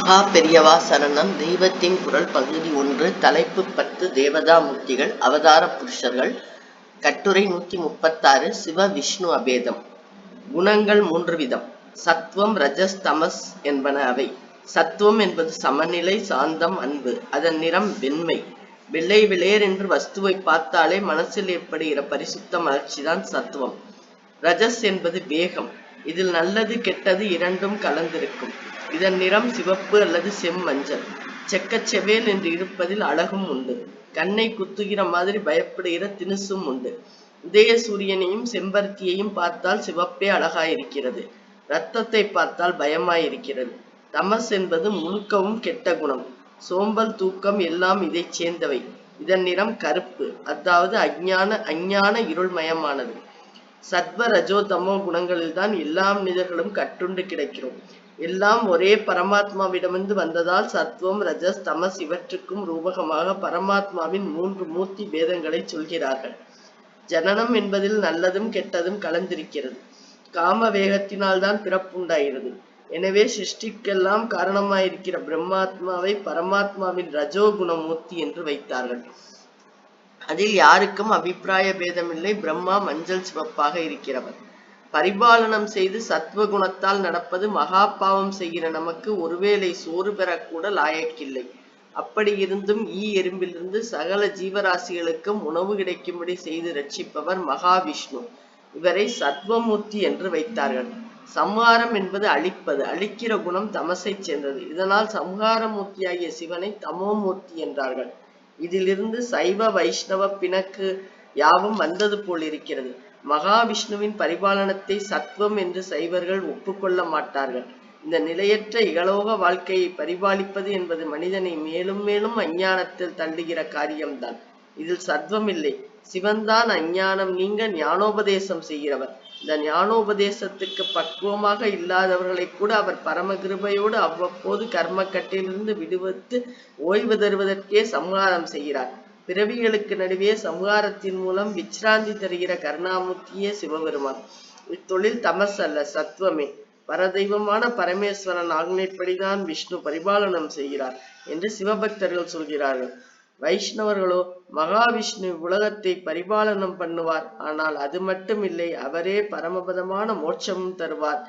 மகா பெரியவா சரணம். தெய்வத்தின் குரல் பகுதி 1, தலைப்பு 10, தேவதாமூர்த்திகள் அவதார புருஷர்கள். கட்டுரை 136. சிவ விஷ்ணு அபேதம். குணங்கள் 3 விதம். சத்துவம், ரஜஸ், தமஸ் என்பன அவை. சத்துவம் என்பது சமநிலை, சாந்தம், அன்பு. அதன் நிறம் வெண்மை. வெள்ளை விளையர் என்று வஸ்துவை பார்த்தாலே மனசில் ஏற்படுகிற பரிசுத்த மலர்ச்சிதான் சத்துவம். ரஜஸ் என்பது வேகம். இதில் நல்லது கெட்டது இரண்டும் கலந்திருக்கும். இதன் நிறம் சிவப்பு அல்லது செம்மஞ்சள். செக்கச்செவேல் என்று இருப்பதில் அழகும் உண்டு. கண்ணை குத்துகிற மாதிரி பயப்படுகிற தினுசும் உண்டு. உதய சூரியனையும் செம்பருத்தியையும் பார்த்தால் சிவப்பே அழகாயிருக்கிறது. இரத்தத்தை பார்த்தால் பயமாயிருக்கிறது. தமஸ் என்பது முழுக்கவும் கெட்ட குணம். சோம்பல், தூக்கம் எல்லாம் இதைச் சேர்ந்தவை. இதன் நிறம் கருப்பு, அதாவது அஞ்ஞான இருள்மயமானது. சத்வ ரஜோ தமோ குணங்களில்தான் எல்லா மனிதர்களும் கட்டுண்டு கிடக்கிறோம். எல்லாம் ஒரே பரமாத்மாவிடமிருந்து வந்ததால் சத்வம், ரஜஸ், தமஸ் இவற்றுக்கும் ரூபகமாக பரமாத்மாவின் 3 மூர்த்தி பேதங்களை சொல்கிறார்கள். ஜனனம் என்பதில் நல்லதும் கெட்டதும் கலந்திருக்கிறது. காம வேகத்தினால்தான் பிறப்புண்டாகிறது. எனவே சிருஷ்டிக்கெல்லாம் காரணமாயிருக்கிற பிரம்மாத்மாவை பரமாத்மாவின் ரஜோ குணமூர்த்தி என்று வைத்தார்கள். அதில் யாருக்கும் அபிப்பிராய பேதமில்லை. பிரம்மா மஞ்சள் சிவப்பாக இருக்கிறவர். பரிபாலனம் செய்து சத்வகுணத்தால் நடப்பது மகா பாவம் செய்கிற நமக்கு ஒருவேளை சோறு பெறக்கூட லாயக்கில்லை. அப்படி இருந்தும் எறும்பிலிருந்து சகல ஜீவராசிகளுக்கும் உணவு கிடைக்கும்படி செய்து ரட்சிப்பவர் மகாவிஷ்ணு. இவரை சத்வமூர்த்தி என்று வைத்தார்கள். சம்ஹாரம் என்பது அழிப்பது. அழிக்கிற குணம் தமசை சேர்ந்தது. இதனால் சம்ஹாரமூர்த்தியாகிய சிவனை தமோமூர்த்தி என்றார்கள். இதிலிருந்து சைவ வைஷ்ணவ பிணக்கு யாவும் வந்தது போல் இருக்கிறது. மகாவிஷ்ணுவின் பரிபாலனத்தை சத்வம் என்று சைவர்கள் ஒப்புக்கொள்ள மாட்டார்கள். இந்த நிலையற்ற இகலோக வாழ்க்கையை பரிபாலிப்பது என்பது மனிதனை மேலும் மேலும் அஞ்ஞானத்தில் தள்ளுகிற காரியம்தான். இதில் சத்வம் இல்லை. சிவன்தான் அஞ்ஞானம் நீங்க ஞானோபதேசம் செய்கிறவர். இந்த ஞானோபதேசத்துக்கு பக்குவமாக இல்லாதவர்களை கூட அவர் பரமகிருபையோடு அவ்வப்போது கர்மக்கட்டிலிருந்து விடுவித்து ஓய்வு தருவதற்கே சம்ஹாரம் செய்கிறார். பிறவிகளுக்கு நடுவே சம்ஹாரத்தின் மூலம் விச்ராந்தி தருகிற கருணாமூர்த்தியே சிவபெருமான். இத்தொழில் தமஸ் அல்ல, சத்வமே. பரதெய்வமான பரமேஸ்வரன் ஆக்னைப்படிதான் விஷ்ணு பரிபாலனம் செய்கிறார் என்று சிவபக்தர்கள் சொல்கிறார்கள். வைஷ்ணவர்களோ மகாவிஷ்ணு உலகத்தை பரிபாலனம் பண்ணுவார், ஆனால் அது மட்டும் இல்லை, அவரே பரமபதமான மோட்சமும் தருவார்,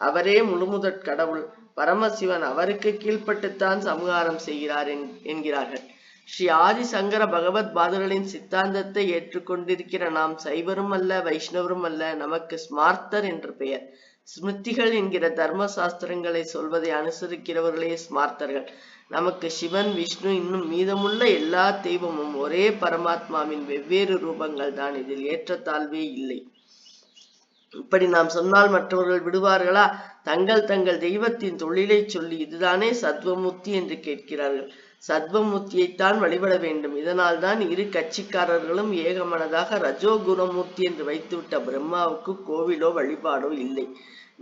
அவரே முழுமுதற் கடவுள், பரமசிவன் அவருக்கு கீழ்பட்டுத்தான் சம்ஹாரம் செய்கிறார் என்கிறார்கள். ஸ்ரீ ஆதிசங்கர பகவத் பாதர்களின் சித்தாந்தத்தை ஏற்றுக்கொண்டிருக்கிற நாம் சைவரும் அல்ல, வைஷ்ணவரும் அல்ல. நமக்கு ஸ்மார்த்தர் என்று பெயர். ஸ்மிருதிகள் என்கிற தர்ம சாஸ்திரங்களை சொல்வதை அனுசரிக்கிறவர்களே ஸ்மார்த்தர்கள். நமக்கு சிவன், விஷ்ணு, இன்னும் மீதமுள்ள எல்லா தெய்வமும் ஒரே பரமாத்மாவின் வெவ்வேறு ரூபங்கள் தான். இதில் ஏற்றத்தாழ்வே இல்லை. இப்படி நாம் சொன்னால் மற்றவர்கள் விடுவார்களா? தங்கள் தெய்வத்தின் தொழிலை சொல்லி இதுதானே சத்வமூர்த்தி என்று கேட்கிறார்கள். சத்வமூர்த்தியைத்தான் வழிபட வேண்டும். இதனால் தான் இரு கட்சிக்காரர்களும் ஏகமனதாக ரஜோ குணமூர்த்தி என்று வைத்துவிட்ட பிரம்மாவுக்கு கோவிலோ வழிபாடோ இல்லை.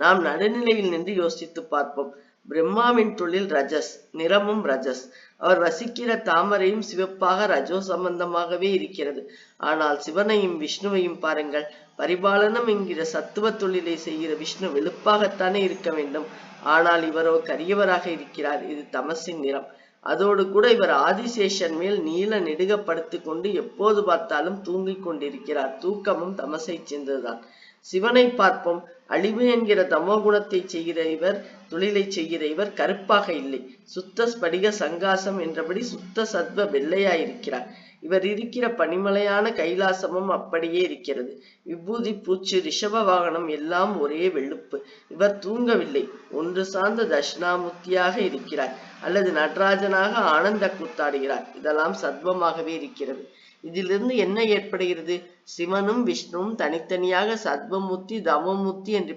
நாம் நடுநிலையில் நின்று யோசித்து பார்ப்போம். பிரம்மாவின் தொழில் ரஜஸ், நிறமும் ரஜஸ். அவர் வசிக்கிற தாமரையும் சிவப்பாக ரஜோ சம்பந்தமாகவே இருக்கிறது. ஆனால் சிவனையும் விஷ்ணுவையும் பாருங்கள். பரிபாலனம் என்கிற சத்துவ தொழிலை செய்கிற விஷ்ணு வெளுப்பாகத்தானே இருக்க வேண்டும். ஆனால் இவரோ கரியவராக இருக்கிறார். இது தமசின் நிறம். அதோடு கூட இவர் ஆதிசேஷன் மேல் நீல நெடுகப்படுத்தி கொண்டு எப்போது பார்த்தாலும் தூங்கிக் கொண்டிருக்கிறார். தூக்கமும் தமசை சேர்ந்ததுதான். சிவனை பார்ப்போம். அழிவு என்கிற தமோ குணத்தை செய்கிற இவர், தொழிலை செய்கிற இவர் கருப்பாக இல்லை, சுத்த ஸ்படிக சங்காசம் என்றபடி சுத்த சத்வ வெள்ளையாயிருக்கிறார். இவர் இருக்கிற பனிமலையான கைலாசமும் அப்படியே இருக்கிறது. விபூதி, பூச்சு, ரிஷப வாகனம் எல்லாம் ஒரே வெளுப்பு. இவர் தூங்கவில்லை, ஒன்று சார்ந்த தட்சிணாமூர்த்தியாக இருக்கிறார், அல்லது நடராஜனாக ஆனந்த கூத்தாடுகிறார். இதெல்லாம் சத்வமாகவே இருக்கிறது. இதிலிருந்து என்ன ஏற்படுகிறது? சிவனும் விஷ்ணுவும் தனித்தனியாக சத்வமூர்த்தி, தமமூர்த்தி என்று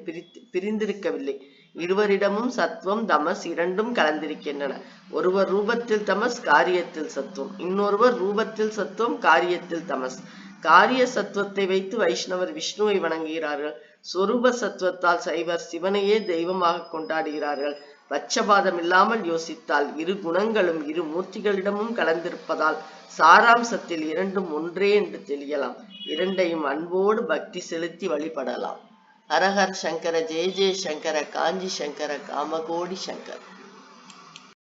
பிரிந்திருக்கவில்லை. இருவரிடமும் சத்வம், தமஸ் இரண்டும் கலந்திருக்கின்றன. ஒருவர் ரூபத்தில் தமஸ், காரியத்தில் சத்துவம். இன்னொருவர் ரூபத்தில் சத்துவம், காரியத்தில் தமஸ். காரிய சத்துவத்தை வைத்து வைஷ்ணவர் விஷ்ணுவை வணங்குகிறார்கள். சொரூப சத்துவத்தால் சைவர் சிவனையே தெய்வமாக கொண்டாடுகிறார்கள். பட்சபாதம் இல்லாமல் யோசித்தால் இரு குணங்களும் இரு மூர்த்திகளிடமும் கலந்திருப்பதால் சாராம்சத்தில் இரண்டும் ஒன்றே என்று தெரியலாம். இரண்டையும் அன்போடு பக்தி செலுத்தி வழிபடலாம். ஹரஹர் சங்கர, ஜெய ஜெய சங்கர, காஞ்சி சங்கர, காமகோடி சங்கர்.